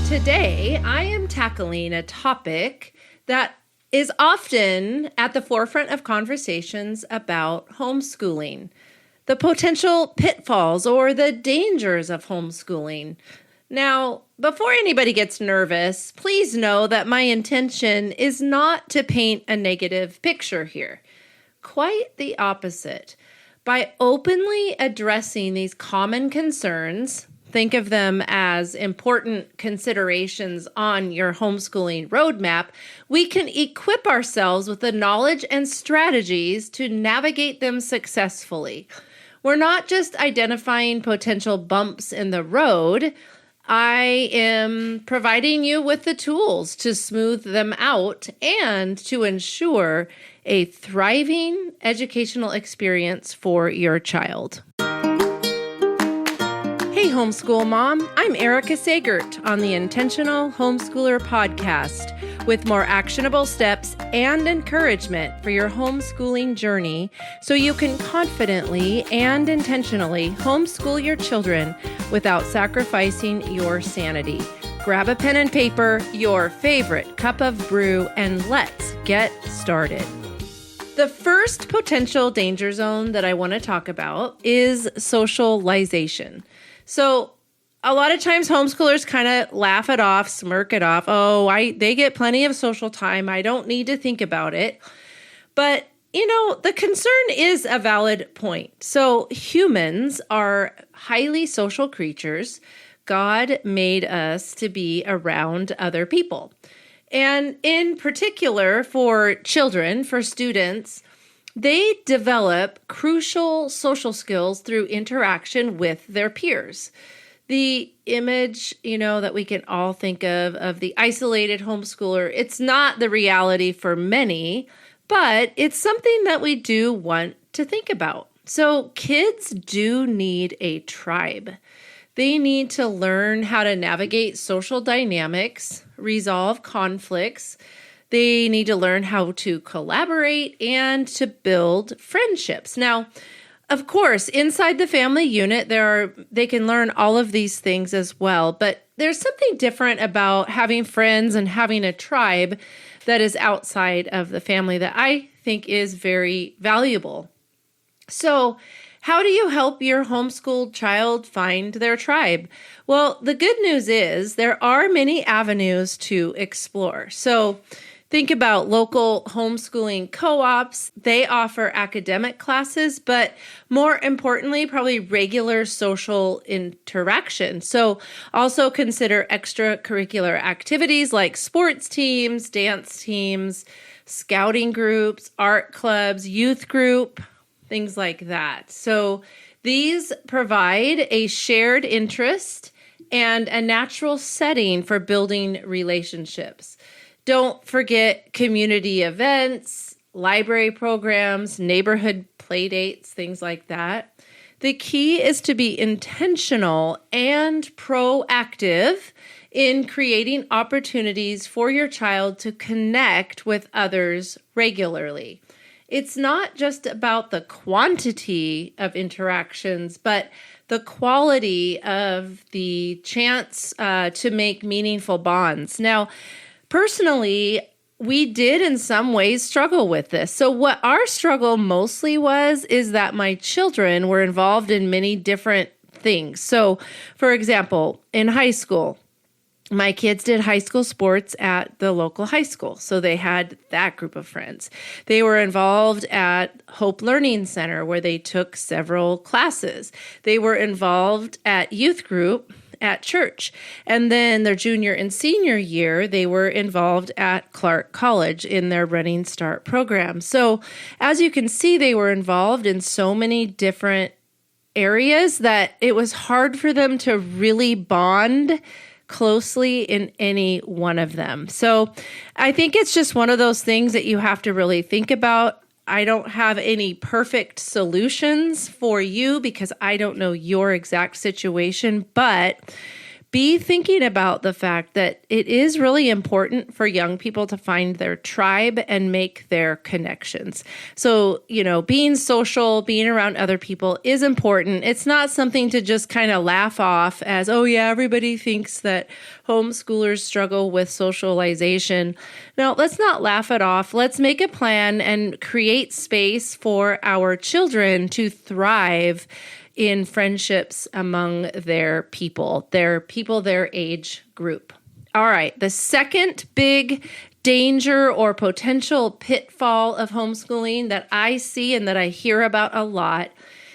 Today, I am tackling a topic that is often at the forefront of conversations about homeschooling, the potential pitfalls or the dangers of homeschooling. Now, before anybody gets nervous, please know that my intention is not to paint a negative picture here. Quite the opposite. By openly addressing these common concerns, think of them as important considerations on your homeschooling roadmap, we can equip ourselves with the knowledge and strategies to navigate them successfully. We're not just identifying potential bumps in the road. I am providing you with the tools to smooth them out and to ensure a thriving educational experience for your child. Hey, homeschool mom, I'm Erica Sagert on the Intentional Homeschooler podcast with more actionable steps and encouragement for your homeschooling journey so you can confidently and intentionally homeschool your children without sacrificing your sanity. Grab a pen and paper, your favorite cup of brew, and let's get started. The first potential danger zone that I want to talk about is socialization. So a lot of times homeschoolers kind of laugh it off, smirk it off. They get plenty of social time. I don't need to think about it. But, the concern is a valid point. So humans are highly social creatures. God made us to be around other people. And in particular for children, for students, they develop crucial social skills through interaction with their peers. The image, that we can all think of the isolated homeschooler, it's not the reality for many, but it's something that we do want to think about. So kids do need a tribe. They need to learn how to navigate social dynamics, resolve conflicts. They need to learn how to collaborate and to build friendships. Now, of course, inside the family unit, they can learn all of these things as well, but there's something different about having friends and having a tribe that is outside of the family that I think is very valuable. So, how do you help your homeschooled child find their tribe? Well, the good news is there are many avenues to explore. So think about local homeschooling co-ops. They offer academic classes, but more importantly, probably regular social interaction. So also consider extracurricular activities like sports teams, dance teams, scouting groups, art clubs, youth group, things like that. So these provide a shared interest and a natural setting for building relationships. Don't forget community events, library programs, neighborhood play dates, things like that. The key is to be intentional and proactive in creating opportunities for your child to connect with others regularly. It's not just about the quantity of interactions, but the quality of the chance to make meaningful bonds. Now, personally, we did in some ways struggle with this. So what our struggle mostly is that my children were involved in many different things. So, for example, in high school, my kids did high school sports at the local high school, so they had that group of friends. They were involved at Hope Learning Center, where they took several classes. They were involved at youth group at church. And then their junior and senior year, they were involved at Clark College in their Running Start program. So as you can see, they were involved in so many different areas that it was hard for them to really bond closely in any one of them. So I think it's just one of those things that you have to really think about. I don't have any perfect solutions for you because I don't know your exact situation, but be thinking about the fact that it is really important for young people to find their tribe and make their connections. So, being social, being around other people is important. It's not something to just kind of laugh off as, oh yeah, everybody thinks that homeschoolers struggle with socialization. No, let's not laugh it off. Let's make a plan and create space for our children to thrive in friendships among their their age group. All right, the second big danger or potential pitfall of homeschooling that I see and that I hear about a lot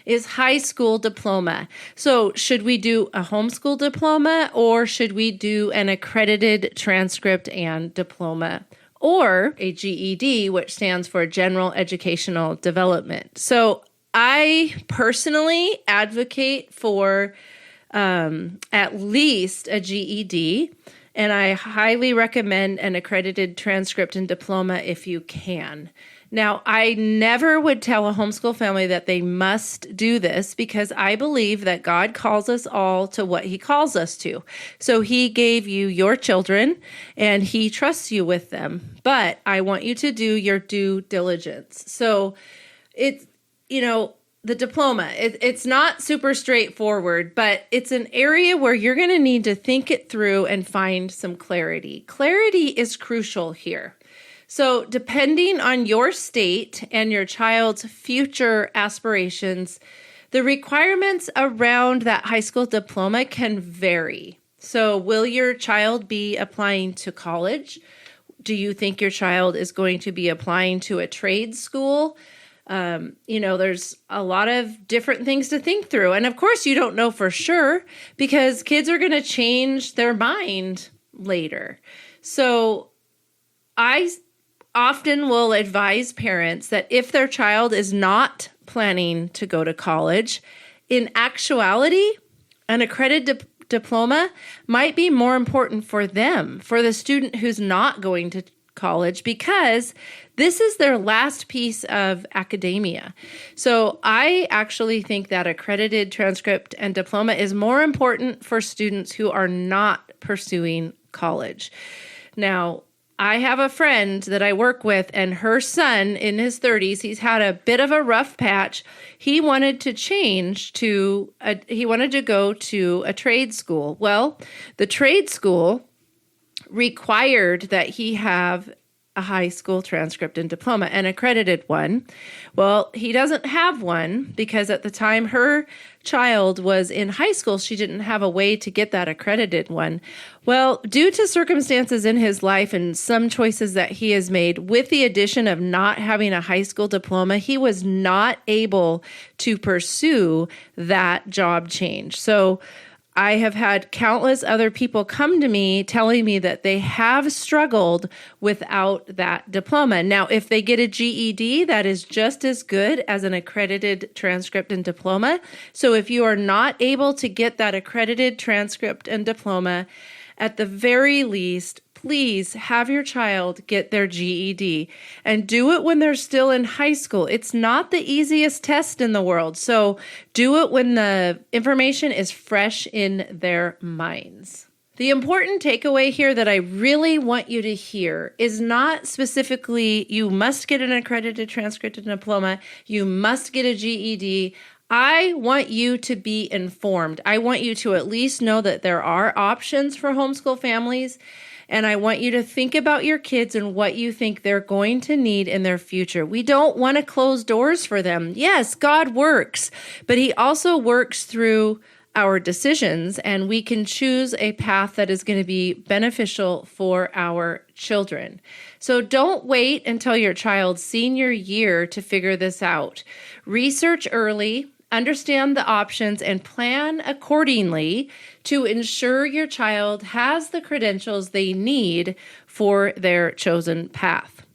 is high school diploma. So should we do a homeschool diploma, or should we do an accredited transcript and diploma, or a GED, which stands for General Educational Development? So I personally advocate for at least a GED, and I highly recommend an accredited transcript and diploma if you can. Now, I never would tell a homeschool family that they must do this, because I believe that God calls us all to what he calls us to. So he gave you your children and he trusts you with them, but I want you to do your due diligence. So it's, the diploma, it's not super straightforward, but it's an area where you're going to need to think it through and find some clarity. Clarity is crucial here. So depending on your state and your child's future aspirations, the requirements around that high school diploma can vary. So will your child be applying to college? Do you think your child is going to be applying to a trade school? There's a lot of different things to think through. And of course, you don't know for sure, because kids are going to change their mind later. So I often will advise parents that if their child is not planning to go to college, in actuality, an accredited diploma might be more important for them, for the student who's not going to college, because this is their last piece of academia. So I actually think that accredited transcript and diploma is more important for students who are not pursuing college. Now, I have a friend that I work with, and her son in his 30s, he's had a bit of a rough patch. He wanted to go to a trade school. Well, the trade school required that he have a high school transcript and diploma, an accredited one. Well, he doesn't have one because at the time her child was in high school, she didn't have a way to get that accredited one. Well, due to circumstances in his life and some choices that he has made, with the addition of not having a high school diploma, he was not able to pursue that job change. So I have had countless other people come to me telling me that they have struggled without that diploma. Now, if they get a GED, that is just as good as an accredited transcript and diploma. So if you are not able to get that accredited transcript and diploma, at the very least, please have your child get their GED, and do it when they're still in high school. It's not the easiest test in the world, so do it when the information is fresh in their minds. The important takeaway here that I really want you to hear is not specifically you must get an accredited transcript and diploma, you must get a GED. I want you to be informed. I want you to at least know that there are options for homeschool families. And I want you to think about your kids and what you think they're going to need in their future. We don't want to close doors for them. Yes, God works, but he also works through our decisions, and we can choose a path that is going to be beneficial for our children. So don't wait until your child's senior year to figure this out. Research early, understand the options, and plan accordingly to ensure your child has the credentials they need for their chosen path.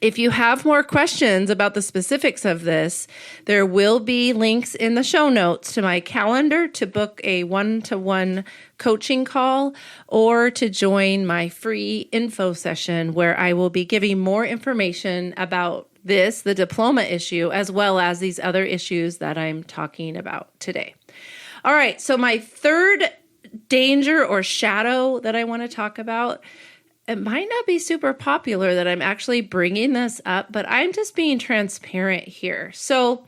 If you have more questions about the specifics of this, there will be links in the show notes to my calendar to book a one-to-one coaching call or to join my free info session where I will be giving more information about the diploma issue, as well as these other issues that I'm talking about today. All right, so my third danger or shadow that I want to talk about. It might not be super popular that I'm actually bringing this up, but I'm just being transparent here. So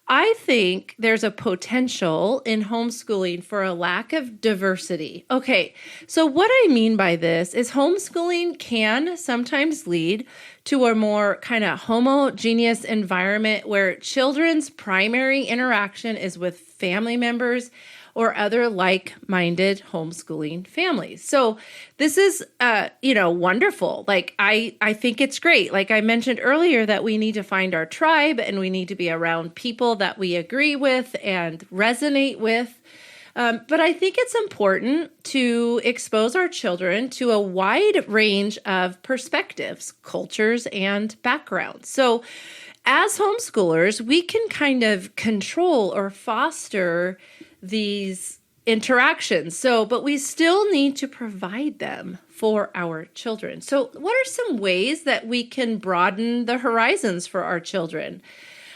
I think there's a potential in homeschooling for a lack of diversity. Okay, so what I mean by this is homeschooling can sometimes lead to a more kind of homogeneous environment where children's primary interaction is with family members or other like-minded homeschooling families. So this is, wonderful. Like, I think it's great. Like I mentioned earlier, that we need to find our tribe and we need to be around people that we agree with and resonate with. But I think it's important to expose our children to a wide range of perspectives, cultures, and backgrounds. So as homeschoolers, we can kind of control or foster these interactions. But we still need to provide them for our children. So what are some ways that we can broaden the horizons for our children?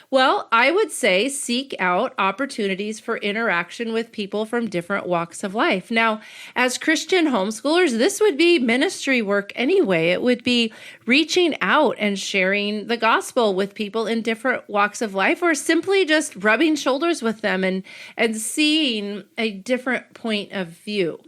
Well, I would say seek out opportunities for interaction with people from different walks of life. Now, as Christian homeschoolers, this would be ministry work anyway. It would be reaching out and sharing the gospel with people in different walks of life, or simply just rubbing shoulders with them and seeing a different point of view.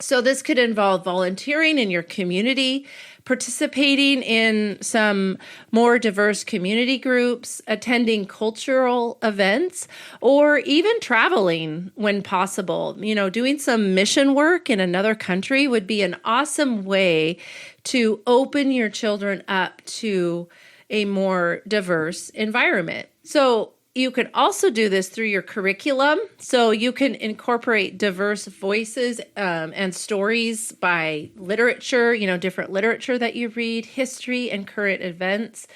So this could involve volunteering in your community, participating in some more diverse community groups, attending cultural events, or even traveling when possible. Doing some mission work in another country would be an awesome way to open your children up to a more diverse environment. So you can also do this through your curriculum. So you can incorporate diverse voices and stories by literature, different literature that you read, history and current events.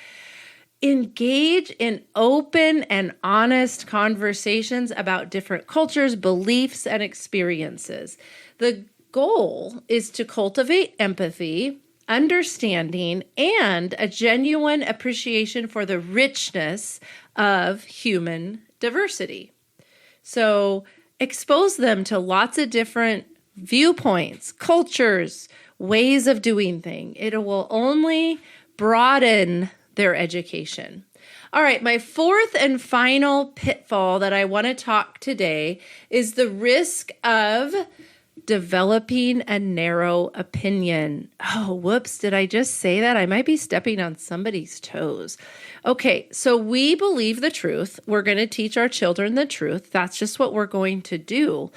Engage in open and honest conversations about different cultures, beliefs, and experiences. The goal is to cultivate empathy, understanding, and a genuine appreciation for the richness of human diversity. So expose them to lots of different viewpoints, cultures, ways of doing things. It will only broaden their education. All right, my fourth and final pitfall that I want to talk today is the risk of developing a narrow opinion. Oh, whoops, did I just say that? I might be stepping on somebody's toes. Okay, so we believe the truth. We're going to teach our children the truth. That's just what we're going to do.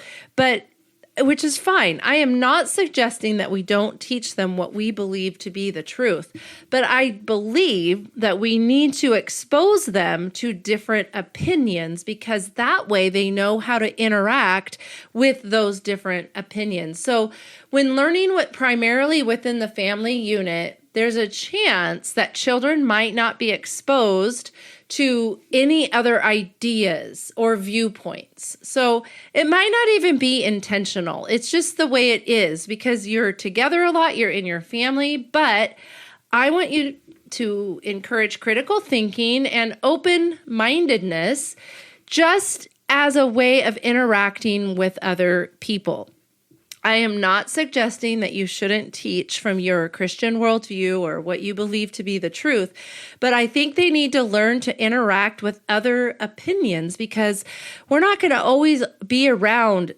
Which is fine. I am not suggesting that we don't teach them what we believe to be the truth, but I believe that we need to expose them to different opinions because that way they know how to interact with those different opinions. So when learning what primarily within the family unit, there's a chance that children might not be exposed to any other ideas or viewpoints. So it might not even be intentional. It's just the way it is because you're together a lot, you're in your family, but I want you to encourage critical thinking and open-mindedness just as a way of interacting with other people. I am not suggesting that you shouldn't teach from your Christian worldview or what you believe to be the truth, but I think they need to learn to interact with other opinions because we're not going to always be around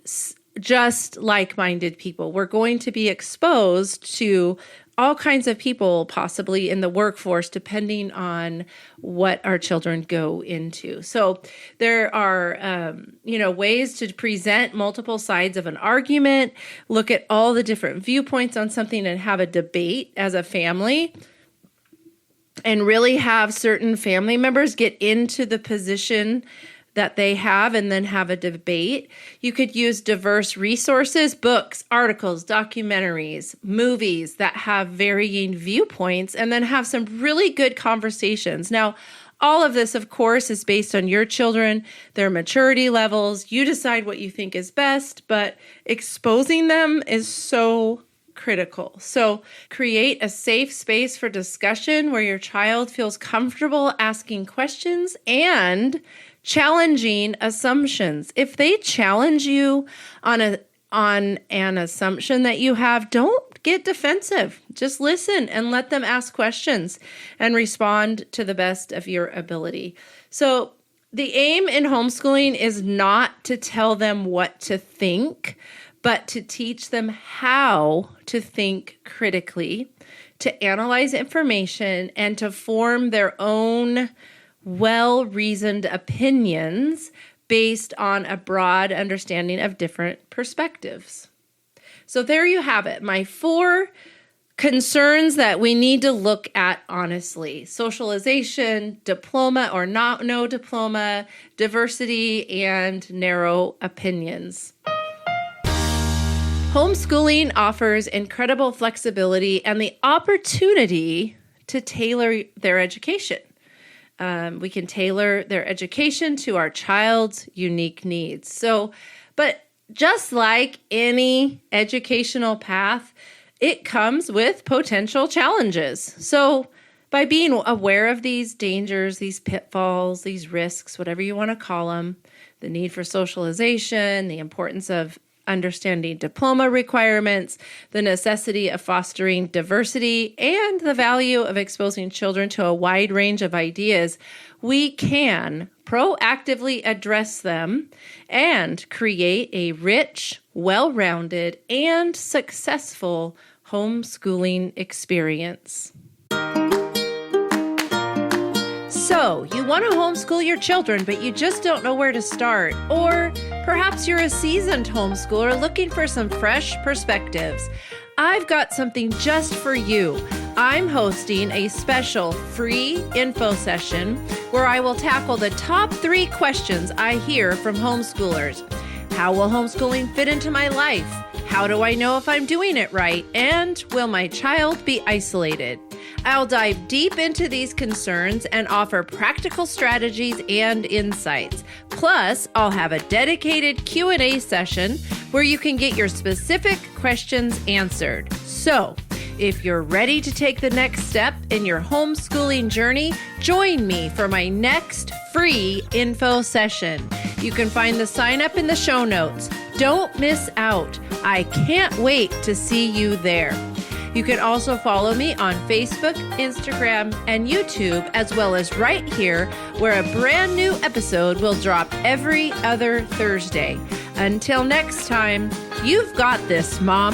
just like-minded people. We're going to be exposed to all kinds of people possibly in the workforce, depending on what our children go into. So there are, ways to present multiple sides of an argument, look at all the different viewpoints on something and have a debate as a family, and really have certain family members get into the position that they have and then have a debate. You could use diverse resources, books, articles, documentaries, movies that have varying viewpoints, and then have some really good conversations. Now, all of this, of course, is based on your children, their maturity levels. You decide what you think is best, but exposing them is so critical. So create a safe space for discussion where your child feels comfortable asking questions and challenging assumptions. If they challenge you on on an assumption that you have, don't get defensive. Just listen and let them ask questions and respond to the best of your ability. So the aim in homeschooling is not to tell them what to think, but to teach them how to think critically, to analyze information, and to form their own well-reasoned opinions based on a broad understanding of different perspectives. So there you have it, my 4 concerns that we need to look at honestly: socialization, diploma or no diploma, diversity, and narrow opinions. Homeschooling offers incredible flexibility and the opportunity to tailor their education. We can tailor their education to our child's unique needs. But just like any educational path, it comes with potential challenges. So by being aware of these dangers, these pitfalls, these risks, whatever you want to call them, the need for socialization, the importance of understanding diploma requirements, the necessity of fostering diversity, and the value of exposing children to a wide range of ideas, we can proactively address them and create a rich, well-rounded, and successful homeschooling experience. So, you want to homeschool your children, but you just don't know where to start. Or perhaps you're a seasoned homeschooler looking for some fresh perspectives. I've got something just for you. I'm hosting a special free info session where I will tackle the top 3 questions I hear from homeschoolers. How will homeschooling fit into my life? How do I know if I'm doing it right? And will my child be isolated? I'll dive deep into these concerns and offer practical strategies and insights. Plus, I'll have a dedicated Q&A session where you can get your specific questions answered. So, if you're ready to take the next step in your homeschooling journey, join me for my next free info session. You can find the sign up in the show notes. Don't miss out. I can't wait to see you there. You can also follow me on Facebook, Instagram, and YouTube, as well as right here, where a brand new episode will drop every other Thursday. Until next time, you've got this, Mom.